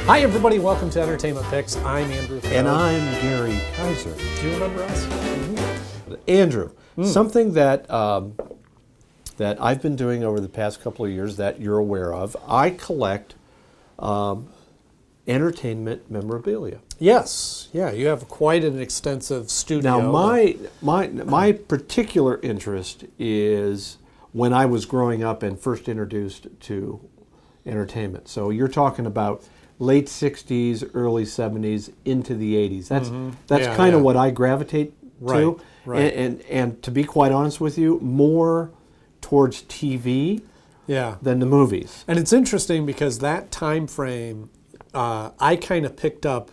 Hi, everybody. Welcome to Entertainment Picks. I'm Andrew. And I'm Gary Kaiser. Do you remember us? Andrew, something that that I've been doing over the past couple of years that you're aware of, I collect entertainment memorabilia. Yes. Yeah, you have quite an extensive studio. Now, my particular interest is when I was growing up and first introduced to entertainment. So you're talking about late 60s, early 70s, into the 80s. That's kind of what I gravitate to. Right. And to be quite honest with you, more towards TV than the movies. And it's interesting because that time frame, I kind of picked up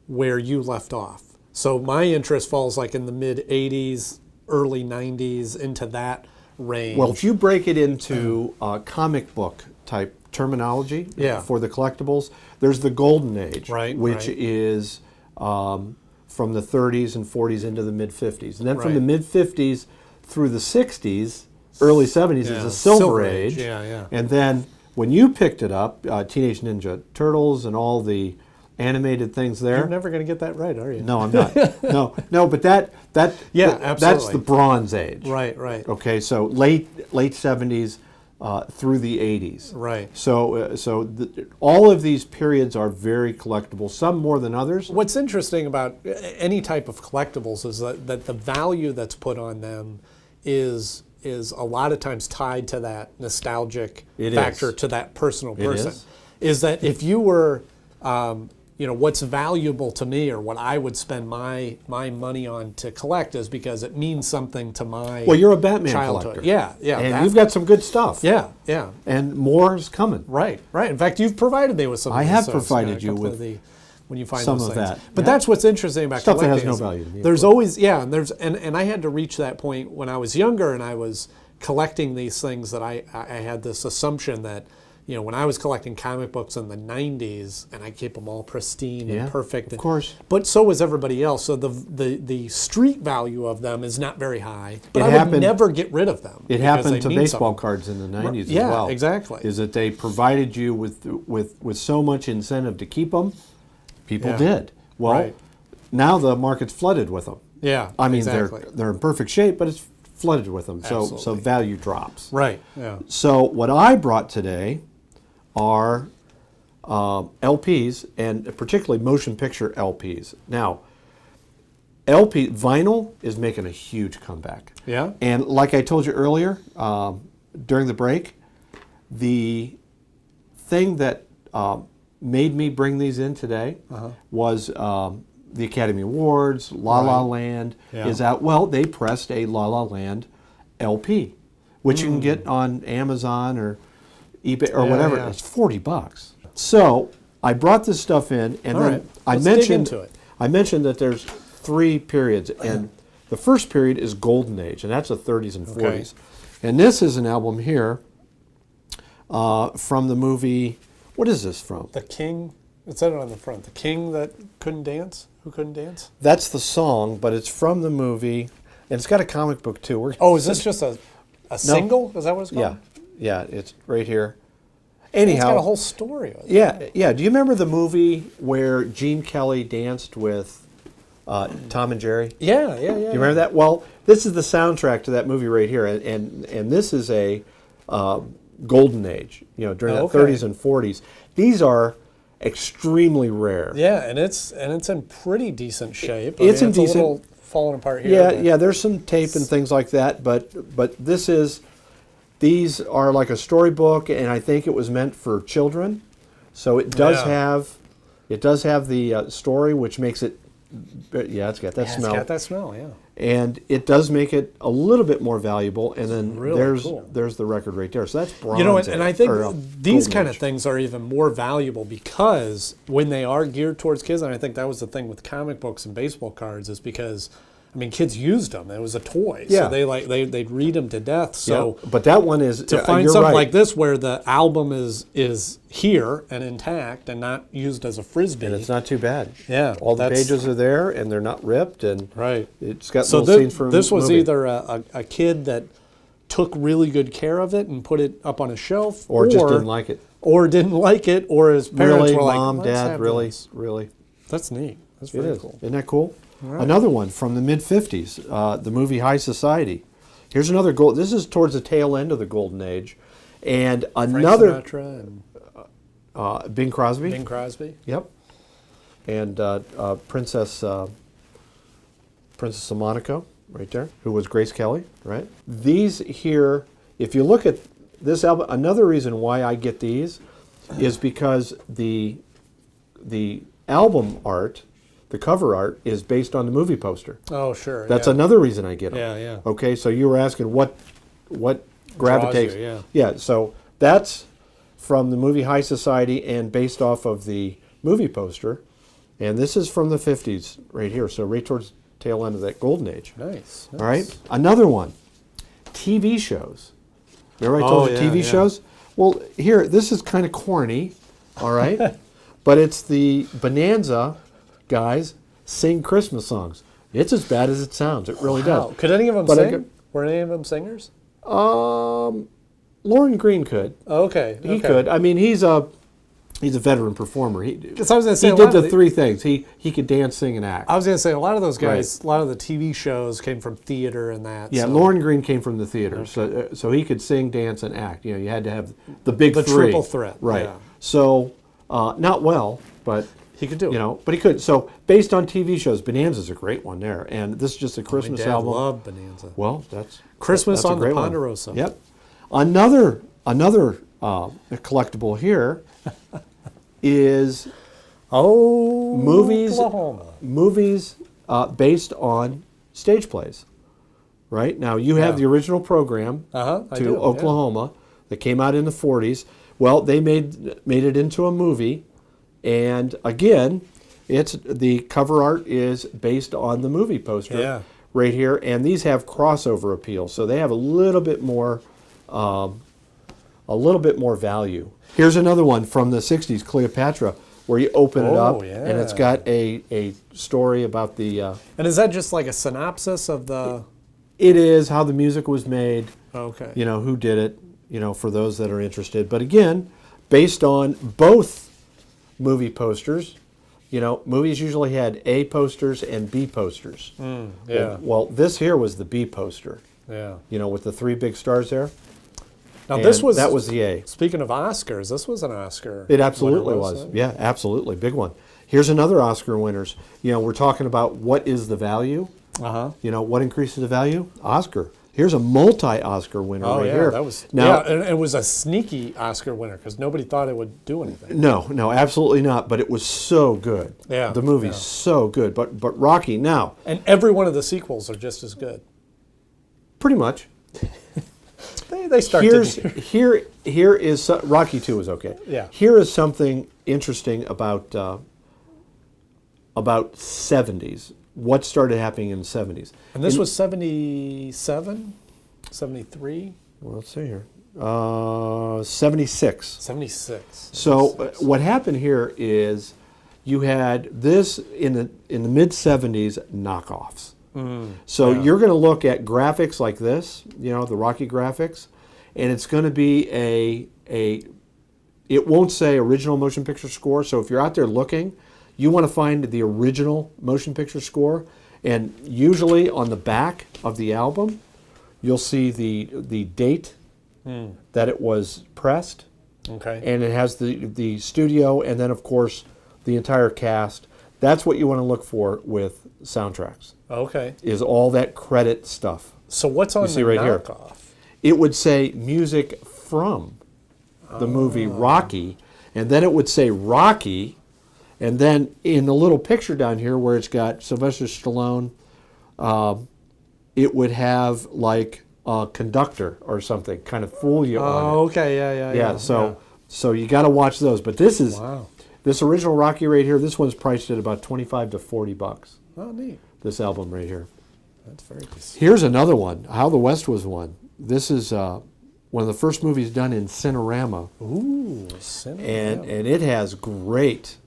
where you left off. So my interest falls like in the mid 80s, early 90s, into that range. Well, if you break it into comic book type terminology for the collectibles, there's the golden age, which is from the 30s and 40s into the mid 50s. And then from the mid 50s through the 60s, early 70s is the silver age. And then when you picked it up, Teenage Ninja Turtles and all the animated things there. You're never going to get that right, are you? No, I'm not. no, but absolutely. That's the Bronze Age. Right. Okay, so late 70s through the 80s. Right. So all of these periods are very collectible, some more than others. What's interesting about any type of collectibles is that the value that's put on them is a lot of times tied to that nostalgic factor, to that personal person. Is that if you were, what's valuable to me or what I would spend my money on to collect is because it means something to my Well, you're a Batman childhood. collector. Yeah. And you've got some good stuff. Yeah. And more is coming. Right. In fact, you've provided me with some. I have provided you with when you find some those of things. that. But that's what's interesting about stuff that collecting. has no value to me. There's always and I had to reach that point when I was younger and I was collecting these things that I had this assumption that when I was collecting comic books in the 90s and I keep them all pristine and perfect. Of course. But so was everybody else. So the street value of them is not very high. But I would never get rid of them. It happened to baseball cards in the 90s as well. Yeah, exactly. Is that they provided you with so much incentive to keep them, people did. Well, now the market's flooded with them. Yeah, I mean, exactly. they're in perfect shape, but it's flooded with them. So value drops. Right, yeah. So what I brought today are LPs, and particularly motion picture LPs. Now, vinyl is making a huge comeback. Yeah. And like I told you earlier, during the break, the thing that made me bring these in today was the Academy Awards, La La Land is out. Well, they pressed a La La Land LP, which you can get on Amazon or eBay or whatever. It's $40. So I brought this stuff in, and then I mentioned that there's 3 periods, and the first period is Golden Age, and that's the 30s and 40s. And this is an album here from the movie. What is this from? The King. It said it on the front. The King that couldn't dance. Who couldn't dance? That's the song, but it's from the movie, and it's got a comic book too. Is this just a single? Is that what it's called? Yeah, it's right here. Anyhow, it's got a whole story. Yeah. Do you remember the movie where Gene Kelly danced with Tom and Jerry? Yeah. Do you remember that? Well, this is the soundtrack to that movie right here, and this is a golden age. During the 30s and 40s. These are extremely rare. Yeah, and it's in pretty decent shape. It's a little falling apart here. Yeah. There's some tape and things like that, but these are like a storybook, and I think it was meant for children. So it does have the story, which makes it. It's got that smell. It's got that smell. Yeah. And it does make it a little bit more valuable. And then really there's the record right there. So that's bronze. And I think these kind of things are even more valuable because when they are geared towards kids, and I think that was the thing with comic books and baseball cards, is because kids used them. It was a toy. Yeah. So they'd read them to death. So but that one is to find something like this where the album is here and intact and not used as a frisbee. And it's not too bad. Yeah. All the pages are there and they're not ripped, and it's got little scenes from this was movie. either a kid that took really good care of it and put it up on a shelf, or just didn't like it. or didn't like it, or his parents Really, were like, mom, "Let's dad, have really, those." really. That's neat. That's It very is. cool. Isn't that cool? Right. Another one from the mid-50s, the movie High Society. Here's another gold. This is towards the tail end of the golden age. And another... Frank Sinatra and Bing Crosby. Bing Crosby. Yep. And Princess of Monaco, right there, who was Grace Kelly, right? These here, if you look at this album, another reason why I get these is because the album art, the cover art, is based on the movie poster. Oh, sure. That's yeah. another reason I get them. Yeah, yeah. Okay, so you were asking what gravitates. Draws you, yeah, so that's from the movie High Society and based off of the movie poster. And this is from the 50s right here, so right towards the tail end of that golden age. Nice. All right, another one, TV shows. Remember I told you TV shows? Well, here, this is kind of corny, all right? But it's the Bonanza guys sing Christmas songs. It's as bad as it sounds. It really does. Could any of them But sing? Were any of them singers? Lauren Green could. Okay. He could. I mean, he's a veteran performer. He Because I was going to say, did the three things. He could dance, sing, and act. I was going to say, a lot of those guys, a lot of the TV shows came from theater and that. Yeah, so. Lauren Green came from the theater, so he could sing, dance, and act. You know, you had to have the big The three. triple threat. Right. Yeah. So, not well, but He could do it. you know, but he could. So, based on TV shows, Bonanza's a great one there, and this is just a Christmas My dad album. loved Bonanza. Well, that's Christmas that's a on the great one. Ponderosa. Yep. Another collectible here is movies Oklahoma. based on stage plays. Right now, you have the original program I to do, Oklahoma that came out in the 40s. Well, they made it into a movie, and again, it's the cover art is based on the movie poster right here, and these have crossover appeal, so they have a little bit more value. Here's another one from the 60s, Cleopatra, where you open it up, and it's got a story about the... and is that just like a synopsis of the... It is how the music was made, Okay. you know, who did it, you know, for those that are interested. But again, based on both movie posters, you know, movies usually had A posters and B posters. Well, this here was the B poster, you know, with the three big stars there. Now, And that was the A. Speaking of Oscars, this was an Oscar. It absolutely winner, was. wasn't it? Yeah, absolutely. Big one. Here's another Oscar winners. You know, we're talking about what is the value. You know, what increases the value? Oscar. Here's a multi-Oscar winner right here. That was now, and it was a sneaky Oscar winner because nobody thought it would do anything. No, absolutely not. But it was so good. Yeah, the movie's so good. But Rocky now. And every one of the sequels are just as good. Pretty much. They start here is Rocky 2 is okay. Yeah. Here is something interesting about 70s. What started happening in the 70s. And this was 77, 73? Well, let's see here. 76. 76. So what happened here is you had this in the mid 70s knockoffs. So you're going to look at graphics like this, you know, the Rocky graphics, and it's going to be it won't say original motion picture score. So if you're out there looking, you want to find the original motion picture score, and usually on the back of the album, you'll see the date that it was pressed. Okay. And it has the studio, and then of course the entire cast. That's what you want to look for with soundtracks. Okay. Is all that credit stuff. So what's on the right knockoff? Here. It would say music from the movie Rocky, and then it would say Rocky, and then in the little picture down here where it's got Sylvester Stallone, it would have like a conductor or something, kind of fool you on it. Okay, yeah. So you got to watch those. But this is this original Rocky right here. This one's priced at about $25 to $40. Oh, neat. This album right here. That's very good. Here's another one. How the West Was Won. This is one of the first movies done in Cinerama. Ooh, Cinerama. And it has great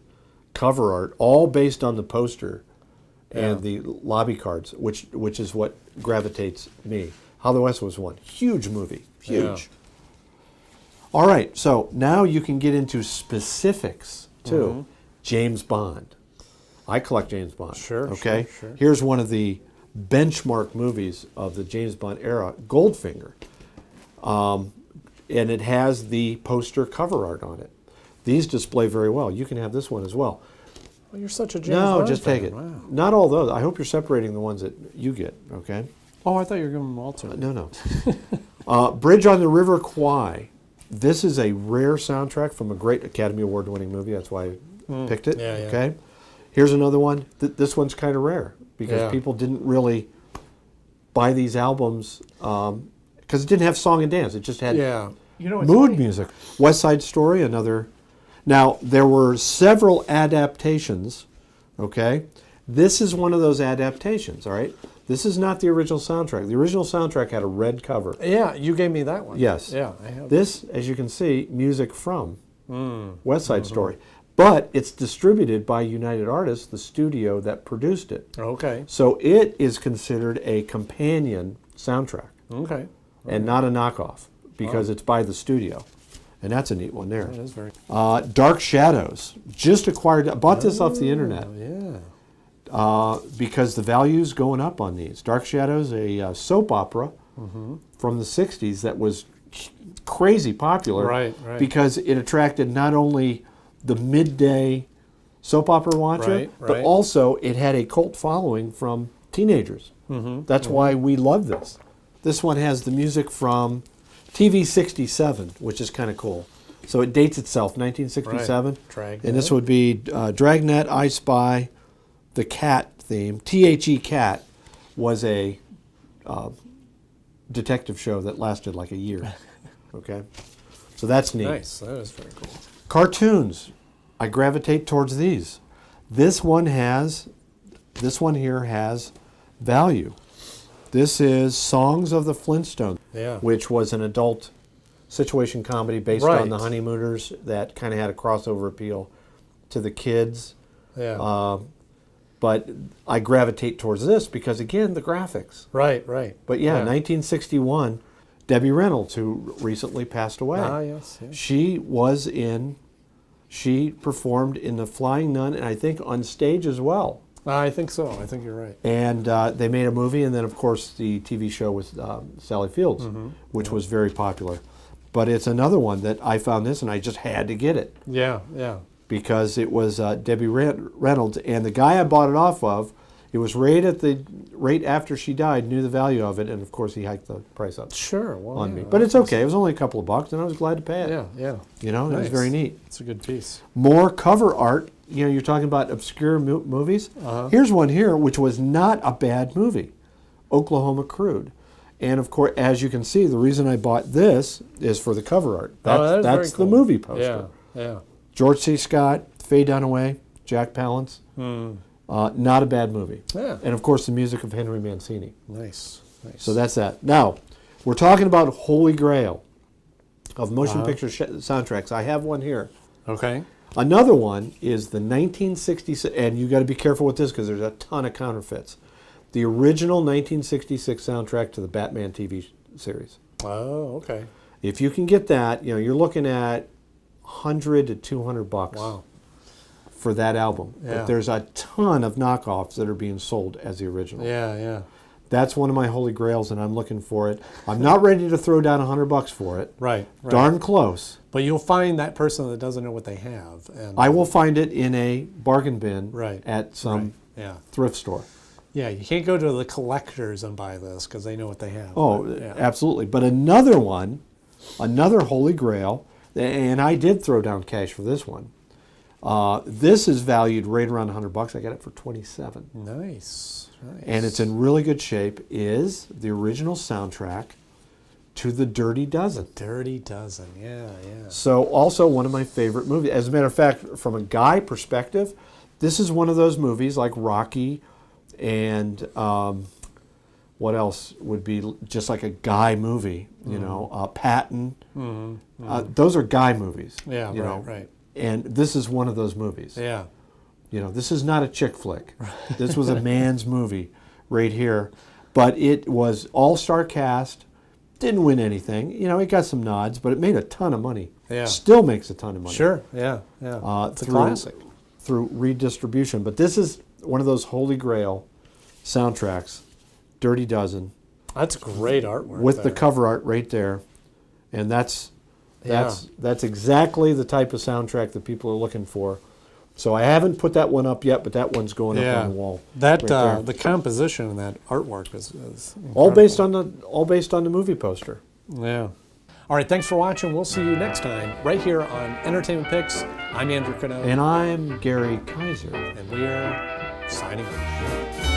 cover art, all based on the poster and the lobby cards, which is what gravitates me. How the West Was Won. Huge movie. Huge. All right, so now you can get into specifics too. James Bond. I collect James Bond. Sure. Okay. Sure. Here's one of the benchmark movies of the James Bond era, Goldfinger, and it has the poster cover art on it. These display very well. You can have this one as well. Well, you're such a James Bond just fan. take it. Wow. Not all those. I hope you're separating the ones that you get. Okay. Oh, I thought you were giving them all to me. No. Bridge on the River Kwai. This is a rare soundtrack from a great Academy Award-winning movie. That's why I picked it. Yeah, yeah. Okay. Here's another one. This one's kind of rare because people didn't really buy these albums because it didn't have song and dance. It just had mood music. West Side Story, another. Now, there were several adaptations. Okay. This is one of those adaptations, all right? This is not the original soundtrack. The original soundtrack had a red cover. Yeah, you gave me that one. Yes. Yeah, I have. This, as you can see, music from West Side Story. But it's distributed by United Artists, the studio that produced it. Okay. So it is considered a companion soundtrack. Okay. And not a knockoff because it's by the studio. And that's a neat one there. That is very. Dark Shadows. Just acquired, bought this off the internet. Yeah. Because the value's going up on these. Dark Shadows, a soap opera from the 60s that was crazy popular. Right. Because it attracted not only the midday soap opera watcher, but also it had a cult following from teenagers. That's why we love this. This one has the music from TV 67, which is kind of cool. So it dates itself, 1967. Dragnet. And this would be Dragnet, I Spy, the Cat theme. THE Cat was a detective show that lasted like a year. Okay? So that's neat. Nice. That is very cool. Cartoons. I gravitate towards these. This one here has value. This is Songs of the Flintstone, which was an adult situation comedy based on the Honeymooners that kind of had a crossover appeal to the kids. Yeah. But I gravitate towards this because, again, the graphics. Right. But 1961, Debbie Reynolds, who recently passed away. Ah, yes. She performed in The Flying Nun, and I think on stage as well. I think so. I think you're right. And they made a movie, and then, of course, the TV show with Sally Fields, which was very popular. But it's another one that I found this, and I just had to get it. Yeah. Because it was Debbie Reynolds, and the guy I bought it off of, it was right after she died, knew the value of it, and of course he hiked the price up. Sure, on me. But it's okay. It was only a couple of bucks, and I was glad to pay it. Yeah. You know, it was very neat. It's a good piece. More cover art. You know, you're talking about obscure movies. Here's one here, which was not a bad movie, Oklahoma Crude. And of course, as you can see, the reason I bought this is for the cover art. That's the movie poster. Yeah. George C. Scott, Faye Dunaway, Jack Palance. Not a bad movie. Yeah. And of course, the music of Henry Mancini. Nice. So that's that. Now, we're talking about Holy Grail of motion picture soundtracks. I have one here. Okay. Another one is the 1966, and you got to be careful with this because there's a ton of counterfeits. The original 1966 soundtrack to the Batman TV series. Oh, okay. If you can get that, you know, you're looking at $100 to $200. Wow. For that album. Yeah. But there's a ton of knockoffs that are being sold as the original. Yeah. That's one of my holy grails, and I'm looking for it. I'm not ready to throw down $100 for it. Right. Darn close. But you'll find that person that doesn't know what they have. And I will find it in a bargain bin at some thrift store. Yeah, you can't go to the collectors and buy this because they know what they have. Oh, absolutely. But another one, another holy grail, and I did throw down cash for this one. This is valued right around $100. I got it for $27. Nice. And it's in really good shape. Is the original soundtrack to The Dirty Dozen. Dirty Dozen. Yeah. So also one of my favorite movies. As a matter of fact, from a guy perspective, this is one of those movies like Rocky, and what else would be just like a guy movie? You know, Patton. Those are guy movies. Yeah. You know? Right. And this is one of those movies. Yeah. You know, this is not a chick flick. This was a man's movie right here. But it was all-star cast. Didn't win anything. You know, it got some nods, but it made a ton of money. Yeah. Still makes a ton of money. Sure, yeah. It's a classic. Through redistribution. But this is one of those holy grail soundtracks, Dirty Dozen. That's great artwork. With there. the cover art right there. And that's exactly the type of soundtrack that people are looking for. So I haven't put that one up yet, but that one's going up on the wall. That right there. the composition and that artwork is all based on the movie poster. Yeah. All right, thanks for watching. We'll see you next time right here on Entertainment Picks. I'm Andrew Couldnt. And I'm Gary Kaiser. And we are signing off.